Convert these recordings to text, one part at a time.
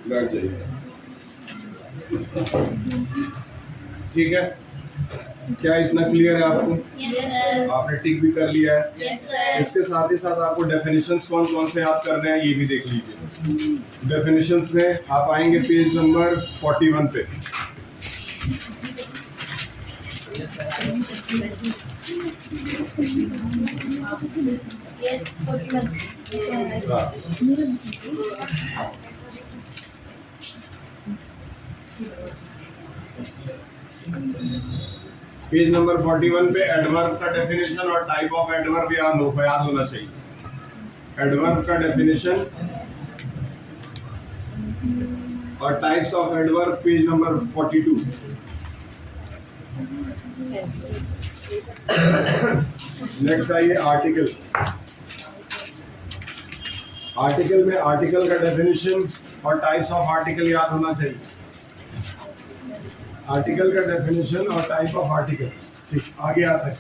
बैठ जाइए। ठीक है, क्या इतना क्लियर है आपको? Yes sir. आपने टिक भी कर लिया है। Yes sir. इसके साथ ही साथ आपको डेफिनेशंस कौन कौन से याद करने हैं ये भी देख लीजिए। डेफिनेशंस में आप आएंगे पेज नंबर 41 पे। पेज नंबर 41 पे एडवर्ब का डेफिनेशन और टाइप ऑफ एडवर्ब याद होना चाहिए। एडवर्ब का डेफिनेशन और types of adverb page number 42। Next आइए आर्टिकल। आर्टिकल में आर्टिकल का डेफिनेशन और टाइप्स ऑफ आर्टिकल याद होना चाहिए। आर्टिकल का डेफिनेशन और टाइप ऑफ आर्टिकल। ठीक, आगे आता है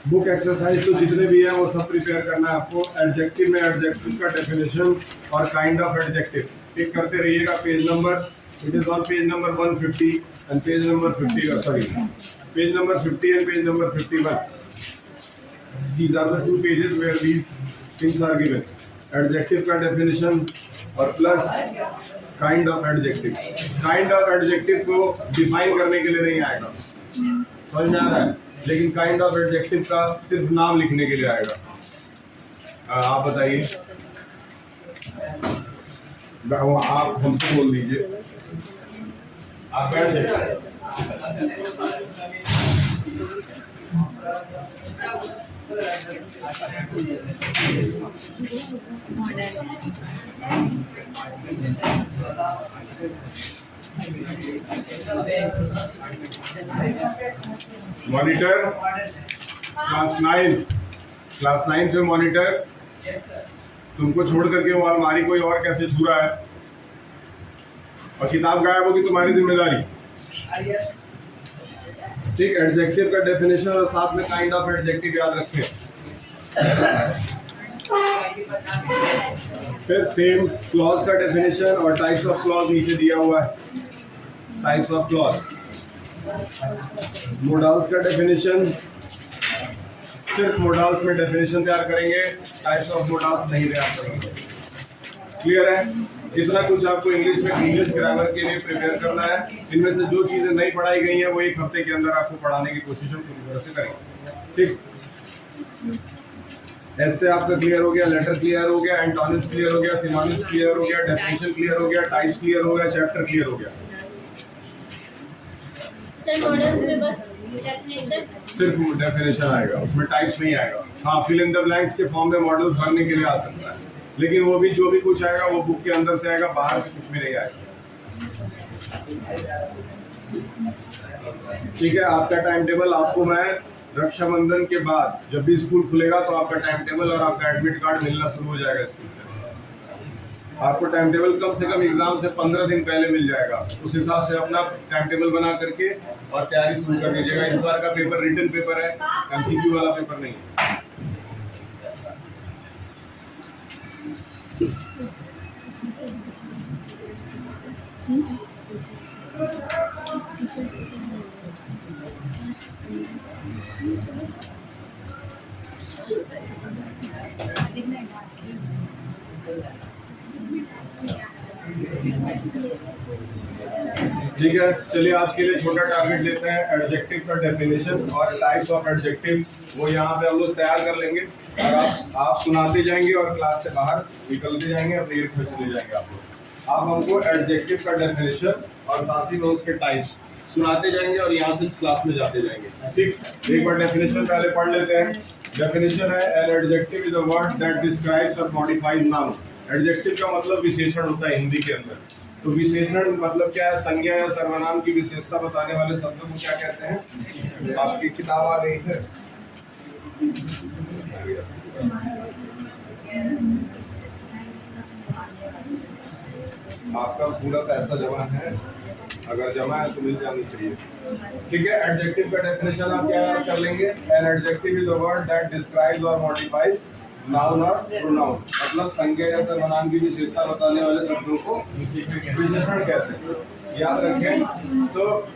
बुक एक्सरसाइज। तो जितने भी हैं वो सब प्रिपेयर करना है आपको। एडजेक्टिव में एडजेक्टिव का डेफिनेशन और काइंड ऑफ एडजेक्टिव टिक करते रहिएगा। Page number, it is on page number 150 and page number 50, sorry page number 50 and page number 51। These are the two pages where these things are given. Adjective का definition और plus kind of adjective. Kind of adjective को define करने के लिए नहीं आएगा, समझ में आ रहा है? लेकिन kind of adjective का सिर्फ नाम लिखने के लिए आएगा। आप बताइए, आप हमसे बोल दीजिए। आप बैठ जाइए। मॉनिटर क्लास 9 से मॉनिटर तुमको छोड़ करके वो अलमारी कोई और कैसे छू रहा है और किताब गायब होगी तुम्हारी जिम्मेदारी। ठीक, एडजेक्टिव का डेफिनेशन और साथ में काइंड ऑफ एडजेक्टिव याद रखें। फिर सेम क्लॉज का डेफिनेशन और टाइप्स ऑफ क्लॉज नीचे दिया हुआ है। टाइप्स ऑफ क्लॉज, मोडाल्स का डेफिनेशन, सिर्फ मोडाल्स में डेफिनेशन तैयार करेंगे, टाइप्स ऑफ मोडाल्स नहीं तैयार करेंगे। क्लियर है? इतना कुछ आपको इंग्लिश में इंग्लिश ग्रामर के लिए प्रिपेयर करना है। इनमें से जो चीजें नहीं पढ़ाई गई हैं वो एक हफ्ते के अंदर आपको पढ़ाने की कोशिश हम पूरी तरह से करेंगे। ठीक, ऐसे आपका क्लियर हो गया, लेटर क्लियर हो गया, एंटोनिम्स क्लियर हो गया, सिनोनिम्स क्लियर हो गया, डेफिनेशन क्लियर हो गया, टाइप्स क्लियर हो गया, चैप्टर क्लियर हो गया। सर मॉडल्स में बस डेफिनेशन, सिर्फ डेफिनेशन आएगा, उसमें टाइप्स नहीं आएगा। हाँ, फिल इन द ब्लैंक्स के फॉर्म में मॉडल्स भरने के लिए आ सकता है, लेकिन वो भी जो भी कुछ आएगा वो बुक के अंदर से आएगा, बाहर से कुछ भी नहीं आएगा। ठीक है, आपका टाइम टेबल आपको मैं रक्षाबंधन के बाद जब भी स्कूल खुलेगा तो आपका टाइम टेबल और आपका एडमिट कार्ड मिलना शुरू हो जाएगा स्कूल से। आपको टाइम टेबल कम से कम एग्जाम से 15 दिन पहले मिल जाएगा। उस हिसाब से अपना टाइम टेबल बना करके और तैयारी शुरू कर दीजिएगा। इस बार का पेपर रिटन पेपर है, एमसीक्यू वाला पेपर नहीं है। ठीक है, चलिए आज के लिए छोटा टारगेट लेते हैं। एडजेक्टिव का डेफिनेशन और टाइप्स ऑफ एडजेक्टिव वो यहाँ पे हम लोग तैयार कर लेंगे और आप सुनाते जाएंगे और क्लास से बाहर निकलते जाएंगे, अपने ईयर में चले जाएंगे आप लोग। आप हमको एडजेक्टिव का डेफिनेशन और साथ ही में उसके टाइप्स सुनाते जाएंगे और यहाँ से क्लास में जाते जाएंगे। ठीक, एक बार डेफिनेशन पहले पढ़ लेते हैं। डेफिनेशन है, an adjective is a word that describes और मॉडिफाइज नाउन। एडजेक्टिव का मतलब विशेषण होता है हिंदी के अंदर। तो विशेषण मतलब क्या है? संज्ञा या सर्वनाम की विशेषता बताने वाले शब्दों को क्या कहते हैं? आपकी किताब आ गई है, आपका पूरा पैसा जमा है, अगर जमा है तो मिल जानी चाहिए। ठीक है, एडजेक्टिव का डेफिनेशन आप क्या कर लेंगे? An adjective is a word that describes और मॉडिफाइज नाउन और प्रोनाउन, मतलब संज्ञा या सर्वनाम की विशेषता बताने वाले शब्दों को विशेषण कहते हैं। याद रखें। तो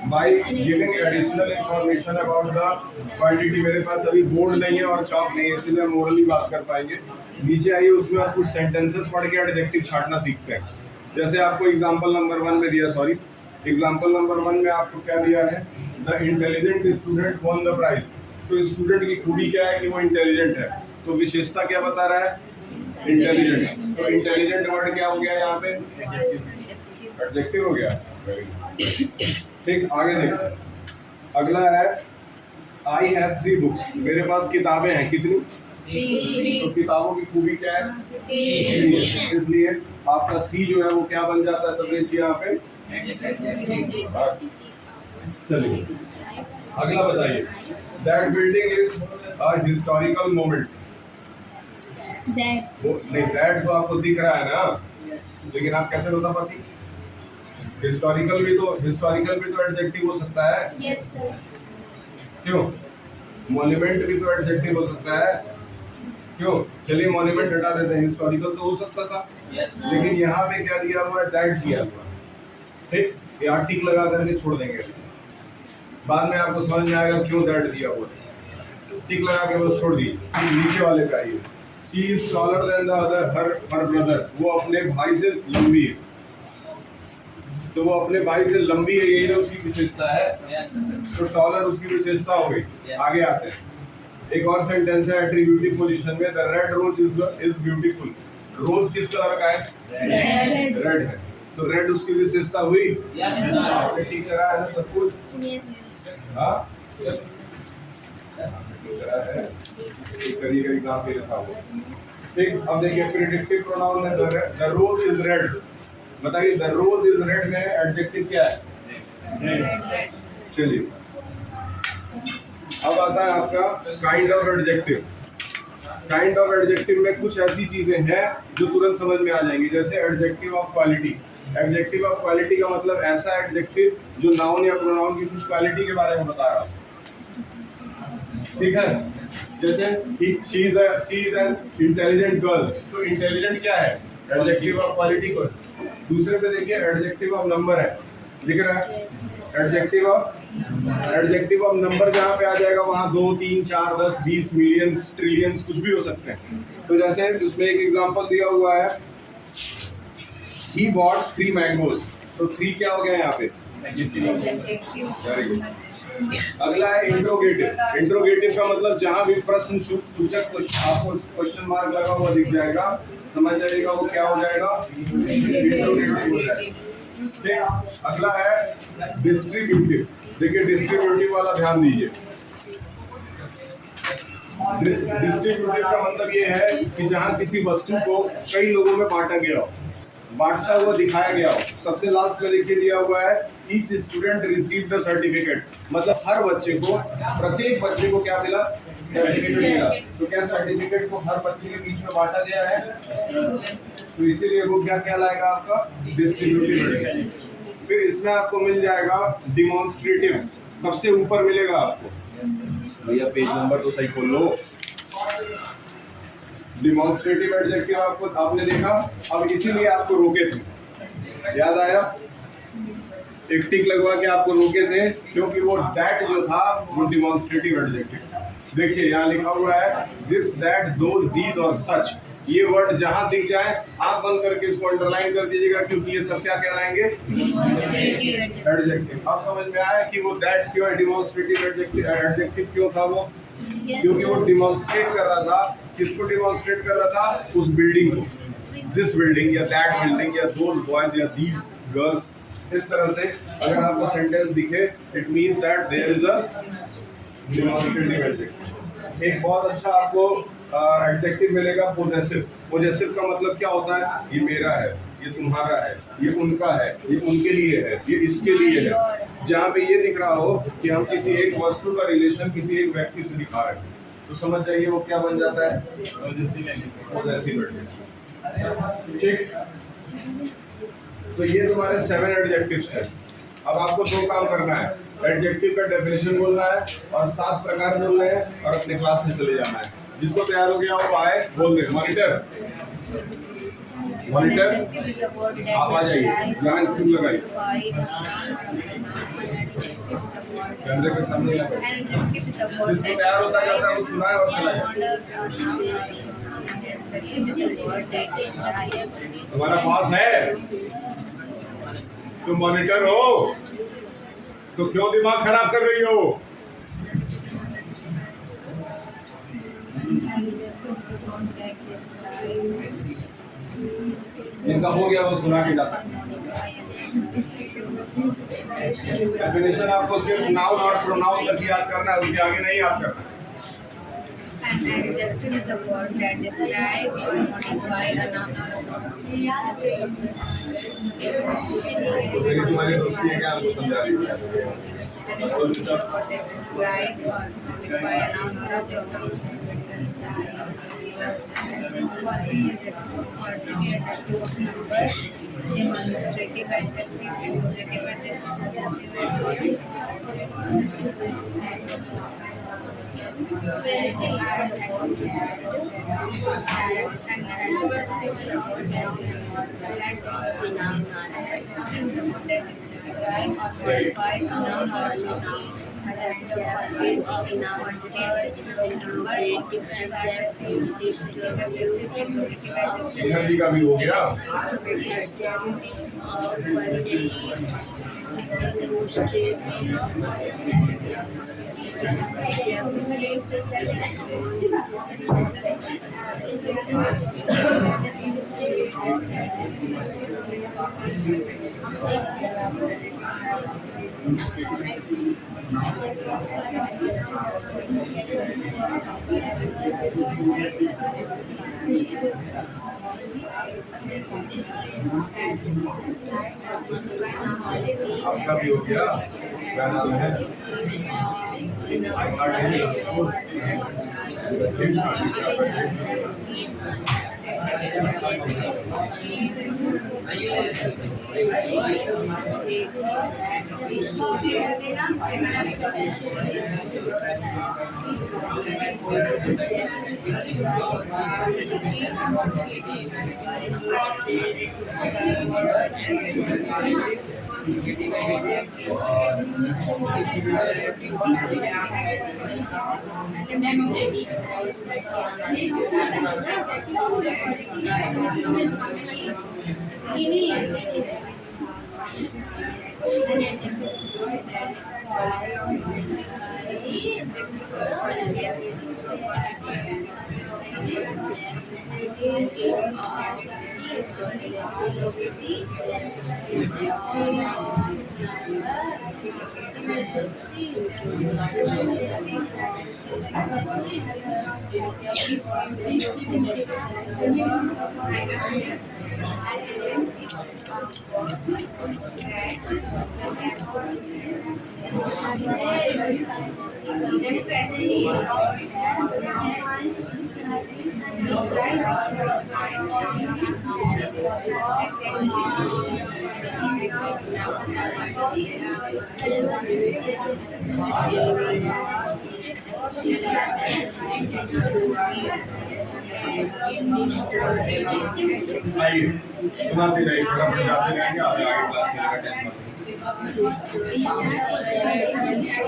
by giving additional information about the quantity, मेरे पास अभी बोर्ड नहीं है और चॉक नहीं है, इसलिए हम ओरली बात कर पाएंगे। नीचे आइए, उसमें आप कुछ सेंटेंसेस पढ़ के एडजेक्टिव छांटना सीखते हैं। जैसे आपको एग्जांपल नंबर 1 में दिया, सॉरी एग्जांपल नंबर 1 में आपको क्या दिया है, the intelligent student won the prize. तो स्टूडेंट की खूबी क्या है कि वो इंटेलिजेंट है, तो विशेषता क्या बता रहा है, इंटेलिजेंट। तो इंटेलिजेंट वर्ड क्या हो गया यहाँ पे, एडजेक्टिव हो गया। ठीक, आगे देखो। अगला है आई हैव 3 बुक्स, मेरे पास किताबें हैं, कितनी, तो किताबों की खूबी क्या है, 3, इसलिए आपका 3 जो है वो क्या बन जाता है, तो देखिए यहाँ पे। चलिए अगला बताइए, that building is a historical moment. नहीं, दैट तो आपको दिख रहा है ना, लेकिन आप कैसे बता पाती, हिस्टोरिकल भी तो एडजेक्टिव हो सकता है। Yes, sir. क्यों, मॉन्यूमेंट भी तो एडजेक्टिव हो सकता है, क्यों। चलिए मॉन्यूमेंट हटा देते हैं, हिस्टोरिकल तो हो सकता था। लेकिन यहाँ पे क्या दिया हुआ है, दैट किया हुआ है। ठीक, यहाँ टिक लगा करके छोड़ देंगे, बाद में आपको समझ में आएगा क्यों दैट दिया हुआ है। टिक लगा के बस छोड़ दी। नीचे वाले पे आइए, she is taller than the other her brother, वो अपने भाई से लंबी है, तो वो अपने भाई से लंबी है, यही ना उसकी विशेषता है। तो टॉलर उसकी विशेषता हो गई। आगे आते हैं, एक और सेंटेंस है एट्रीब्यूटिव पोजीशन में, the red rose is beautiful. Rose किस कलर का है, रेड है, तो रेड उसकी विशेषता हुई। आपने ठीक करा है ना सब कुछ, Yes. हाँ ठीक करा है, करिएगा एग्जाम पे लिखा हुआ। ठीक, अब देखिए प्रेडिक्टिव प्रोनाउन में द रोज इज रेड, बताइए द रोज इज रेड में एडजेक्टिव क्या है, चलिए अब आता है आपका kind of adjective. Kind of adjective में कुछ ऐसी चीजें हैं जो तुरंत समझ में आ जाएंगी, जैसे adjective of quality. Adjective of quality का मतलब ऐसा एडजेक्टिव जो नाउन या प्रोनाउन की कुछ क्वालिटी के बारे में बता रहा है। ठीक है, जैसे she is an intelligent girl, तो इंटेलिजेंट क्या है, एडजेक्टिव ऑफ क्वालिटी को। दूसरे पे देखिए एडजेक्टिव ऑफ नंबर है, दिख रहा है, एडजेक्टिव ऑफ नंबर जहाँ पे आ जाएगा वहाँ 2, 3, 4, 10, 20, मिलियंस, ट्रिलियंस कुछ भी हो सकते हैं। तो जैसे उसमें एक एग्जांपल दिया हुआ है, he bought 3 mangoes, तो 3 क्या हो गया यहाँ पे, वेरी गुड। अगला है इंट्रोगेटिव। इंट्रोगेटिव का मतलब जहाँ भी प्रश्न सूचक आपको क्वेश्चन मार्क लगा हुआ दिख जाएगा, समझ जाइएगा वो क्या हो जाएगा, इंट्रोगेटिव हो जाएगा। अगला है डिस्ट्रीब्यूटिव। देखिए डिस्ट्रीब्यूटिव वाला ध्यान दीजिए। डिस्ट्रीब्यूटिव का मतलब ये है कि जहाँ किसी वस्तु को कई लोगों में बांटा गया हो, बांटता हुआ दिखाया गया हो। सबसे लास्ट में लिख दिया हुआ है each student receive the certificate, मतलब हर बच्चे को, प्रत्येक बच्चे को क्या मिला, सर्टिफिकेट मिला। तो क्या सर्टिफिकेट को हर बच्चे के बीच में बांटा गया है, तो इसीलिए वो क्या कहलाएगा आपका डिस्ट्रीब्यूटिव। फिर इसमें आपको मिल जाएगा डिमॉन्स्ट्रेटिव, सबसे ऊपर मिलेगा आपको, भैया पेज नंबर तो सही खोल लो। डिमॉन्स्ट्रेटिव एडजेक्टिव आपको आपने देखा, अब इसीलिए आपको रोके थे, याद आया, एक टिक लगवा के आपको रोके थे क्योंकि वो दैट जो था वो डिमॉन्स्ट्रेटिव एडजेक्टिव। देखिए यहाँ लिखा हुआ है दिस दैट दोज दीज और सच, ये वर्ड जहां दिख जाए आप बंद करके इसको अंडरलाइन कर दीजिएगा, क्योंकि ये सब क्या कहलाएंगे, एडजेक्टिव। अब समझ में आया कि वो दैट क्यों डिमॉन्स्ट्रेटिव एडजेक्टिव क्यों था वो, क्योंकि वो डिमॉन्स्ट्रेट कर रहा था, किसको डिमॉन्स्ट्रेट कर रहा था, उस बिल्डिंग को, दिस बिल्डिंग या दैट बिल्डिंग या दोज बॉयज या दीज गर्ल्स। इस तरह से अगर आपको सेंटेंस दिखे it means that there is a demonstrative adjective. एक बहुत अच्छा आपको एडजेक्टिव मिलेगा पोजेसिव। पोजेसिव का मतलब क्या होता है, ये मेरा है, ये तुम्हारा है, ये उनका है, ये उनके लिए है, ये इसके लिए है। जहाँ पे ये दिख रहा हो कि हम किसी एक वस्तु का रिलेशन किसी एक व्यक्ति से दिखा रहे हैं, तो समझ जाइए वो क्या बन जाता है, पोजेसिव एडजेक्टिव। ठीक, तो ये तुम्हारे 7 एडजेक्टिव्स हैं। अब आपको 2 काम करना है, एडजेक्टिव का डेफिनेशन बोलना है और 7 प्रकार बोलने हैं और अपने क्लास में चले जाना है। जिसको तैयार हो गया वो आए, बोल दे मॉनिटर। मॉनिटर आप आ जाइए, यहाँ स्क्रीन लगाइए, कैमरे के सामने लगाइए। जिसको तैयार होता जाता है वो सुनाए और चला जाए। तुम्हारा पास है, तुम मॉनिटर हो तो क्यों दिमाग खराब कर रही हो? इनका हो गया वो सुना के जाता है। डेफिनेशन आपको सिर्फ नाउन और प्रोनाउन तक याद करना है, उसके आगे नहीं याद करना। An adjective is a word that describes or modifies a noun or a pronoun. मेरी तुम्हारी दोस्ती है क्या, आपको समझा रही है? बोल दो तब। Word that describes or modifies a noun or a pronoun. Quantitative adjective of number, demonstrative adjective, figurative adjective, possessive energy का भी हो गया। आपका भी हो गया, क्या नाम है? आइए सुनाते रहिए, फटाफट जाते रहेंगे, आगे क्लास चलेगा, टेंशन मत लीजिए।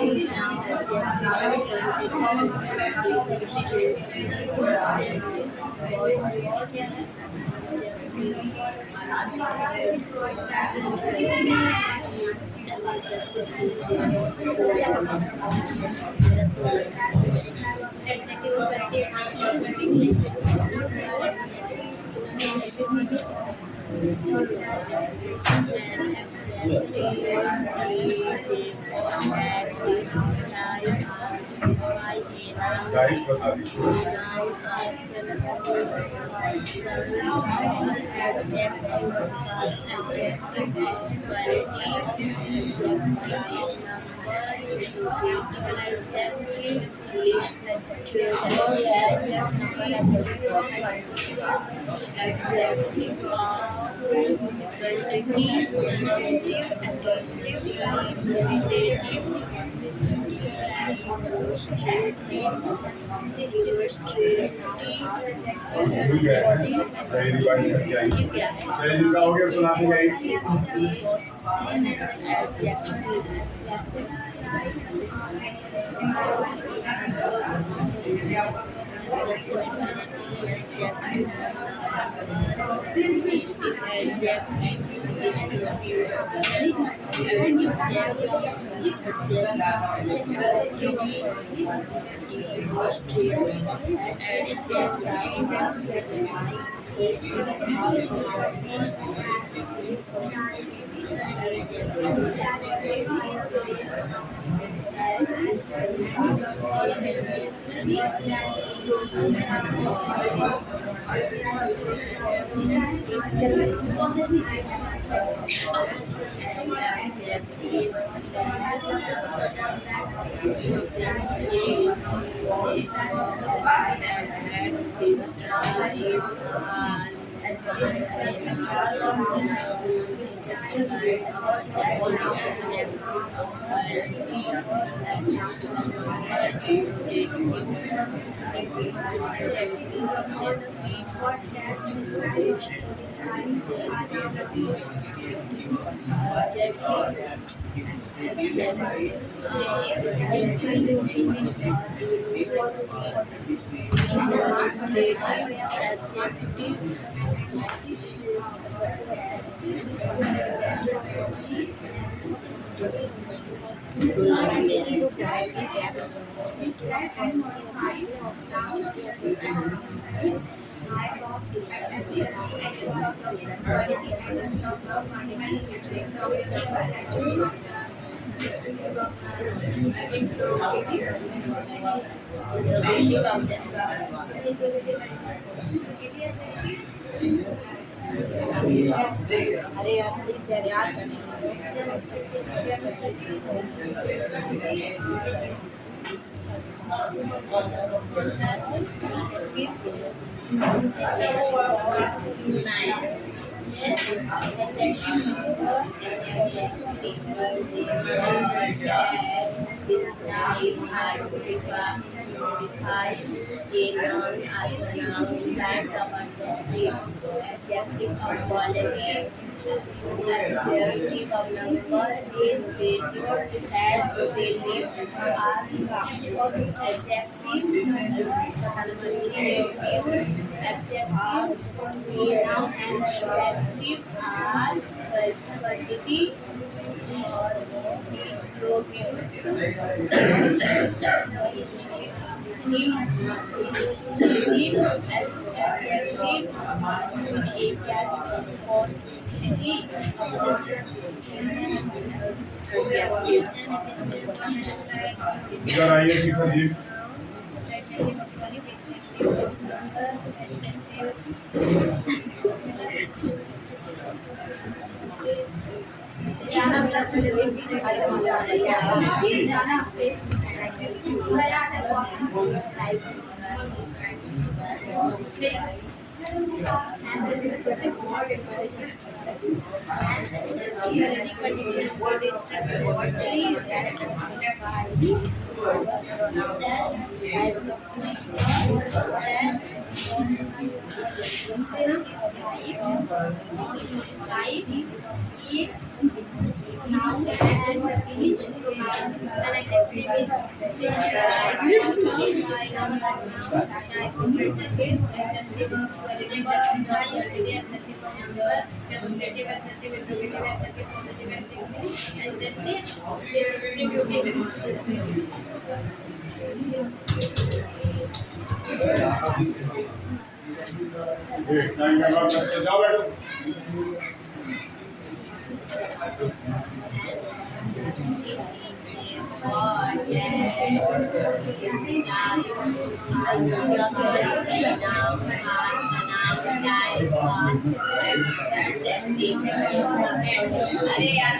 गाइस बता दीजिए। भूल गए हैं, वही रिवाइज करके आएंगे। जय जी का हो गया, सुना दी गई। अरे यार प्लीज यार इधर आइए शिखर जी। जाओ बैठो। अरे यार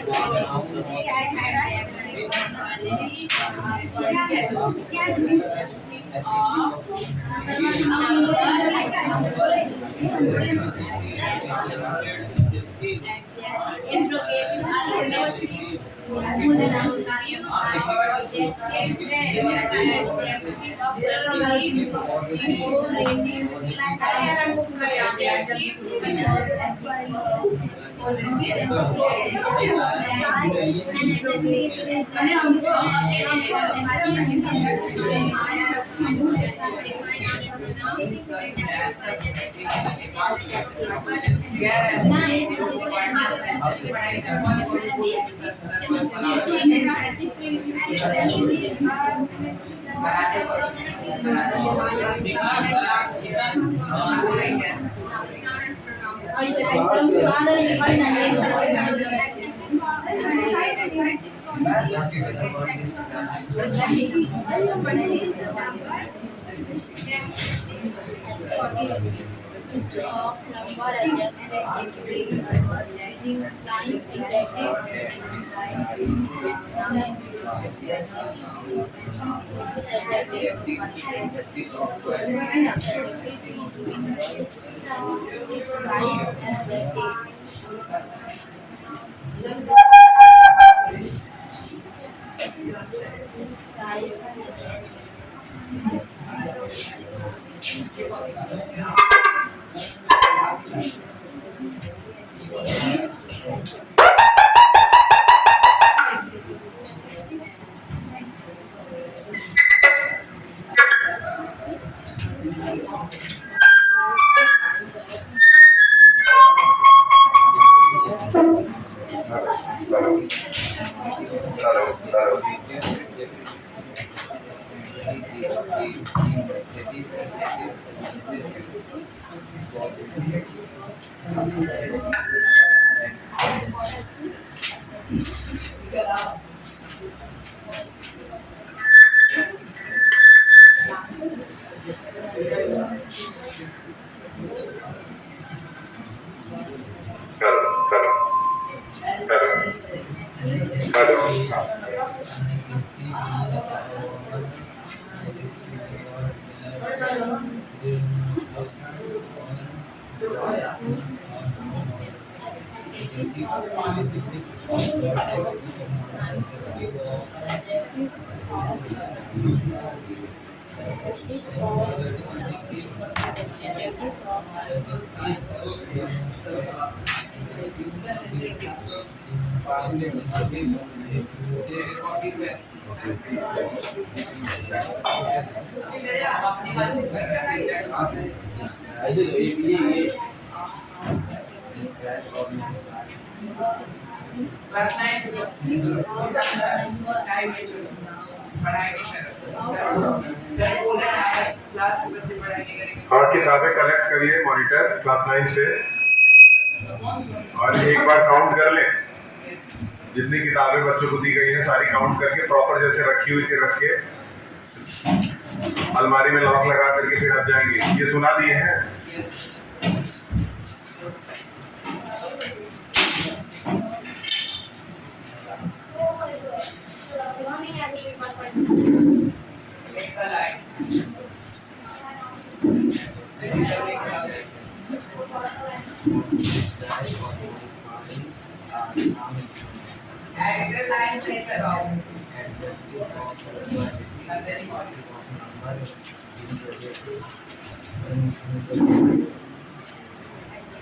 और किताबें कलेक्ट करिए मॉनिटर क्लास 9 से और एक बार काउंट कर लें जितनी किताबें बच्चों को दी गई हैं सारी काउंट करके प्रॉपर जैसे रखी हुई थी रख के अलमारी में लॉक लगा करके फिर आप जाएंगे। ये सुना दिए हैं।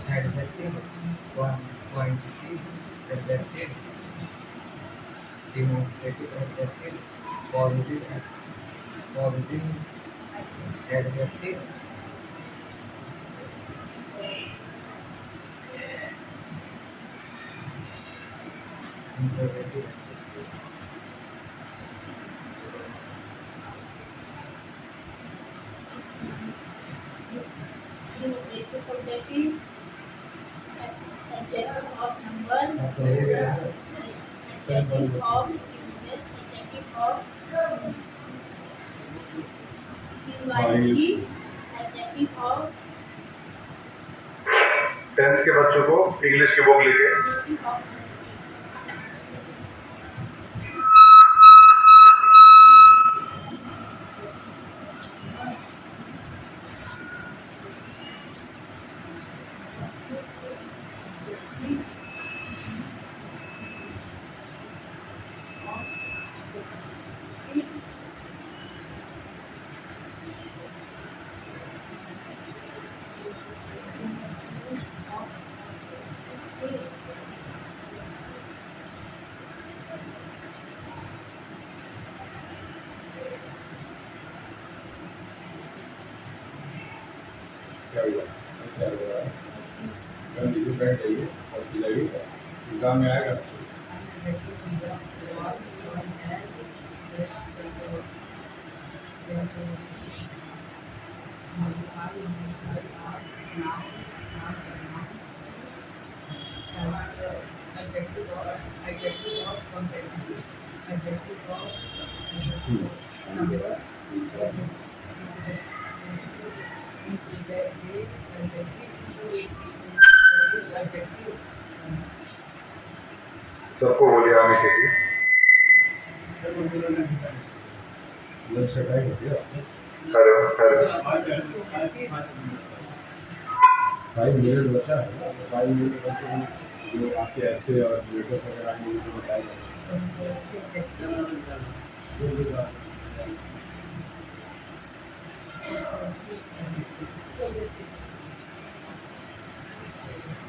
Adjective, quantity, adjective, demonstrative adjective, positive adjective, interrogative adjective. Adjective of number, adjective of English, adjective of variety, adjective of 10th के बच्चों को इंग्लिश की बुक लेके adjective of क्या हुआ क्या हो रहा है मैम लीजिए बैठ जाइए और पिलाइए एग्जाम में आएगा सबको बोलिए आने के लिए। लंच का टाइम हो गया हेलो हेलो 5 मिनट बचा है ना 5 मिनट बचे जो आपके ऐसे और लेटेस्ट वगैरह आएंगे तो बताएगा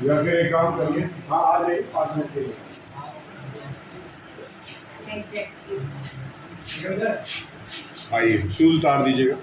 या फिर एक काम करिए हाँ आ जाइए 5 मिनट के लिए एडजेक्टिव आइए शूज उतार दीजिएगा